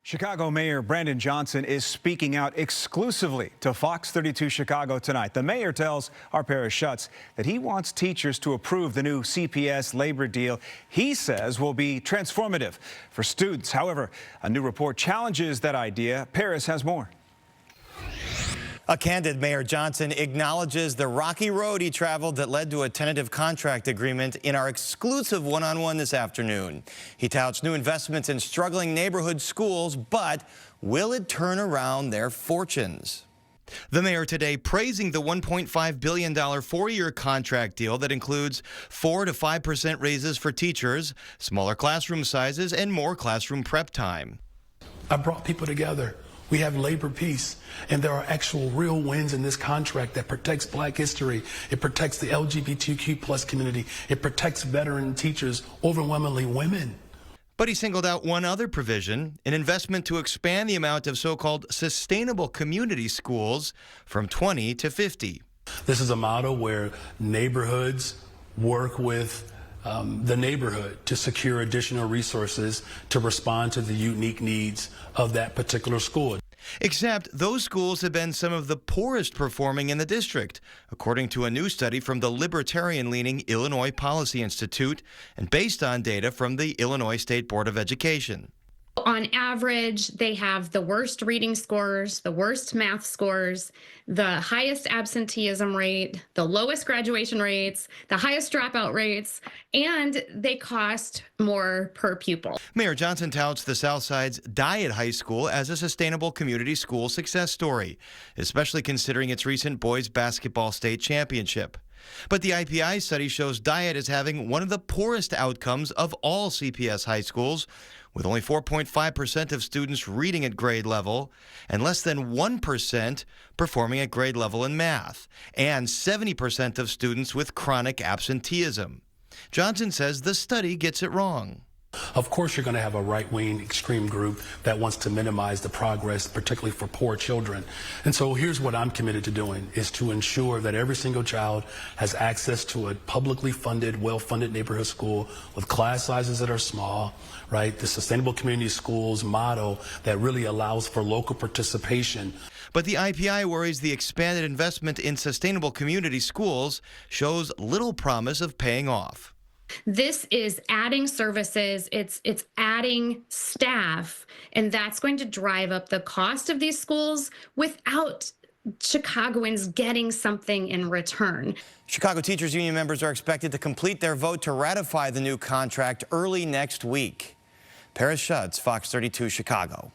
Chicago Mayor Brandon Johnson is speaking out exclusively to Fox 32 Chicago tonight. The mayor tells our Paris Schutz that he wants teachers to approve the new CPS labor deal he says will be transformative for students. However, a new report challenges that idea. Paris has more. A candid Mayor Johnson acknowledges the rocky road he traveled that led to a tentative contract agreement in our exclusive one-on-one this afternoon. He touts new investments in struggling neighborhood schools, but will it turn around their fortunes? The mayor today praising the $1.5 billion four-year contract deal that includes 4 to 5% raises for teachers, smaller classroom sizes, and more classroom prep time. I brought people together. We have labor peace, and there are actual real wins in this contract that protects Black history. It protects the LGBTQ plus community. It protects veteran teachers, overwhelmingly women. But he singled out one other provision, an investment to expand the amount of so-called sustainable community schools from 20 to 50. This is a model where neighborhoods work with the neighborhood to secure additional resources to respond to the unique needs of that particular school. Except those schools have been some of the poorest performing in the district, according to a new study from the libertarian-leaning Illinois Policy Institute and based on data from the Illinois State Board of Education. On average, they have the worst reading scores, the worst math scores, the highest absenteeism rate, the lowest graduation rates, the highest dropout rates, and they cost more per pupil. Mayor Johnson touts the Southside's Diet High School as a sustainable community school success story, especially considering its recent boys basketball state championship. But the IPI study shows Diet is having one of the poorest outcomes of all CPS high schools, with only 4.5% of students reading at grade level and less than 1% performing at grade level in math, and 70% of students with chronic absenteeism. Johnson says the study gets it wrong. Of course, you're going to have a right-wing extreme group that wants to minimize the progress, particularly for poor children. And so here's what I'm committed to doing, is to ensure that every single child has access to a publicly funded, well-funded neighborhood school with class sizes that are small, right? The sustainable community schools model that really allows for local participation. But the IPI worries the expanded investment in sustainable community schools shows little promise of paying off. This is adding services, it's adding staff, and that's going to drive up the cost of these schools without Chicagoans getting something in return. Chicago Teachers Union members are expected to complete their vote to ratify the new contract early next week. Paris Schutz, Fox 32 Chicago.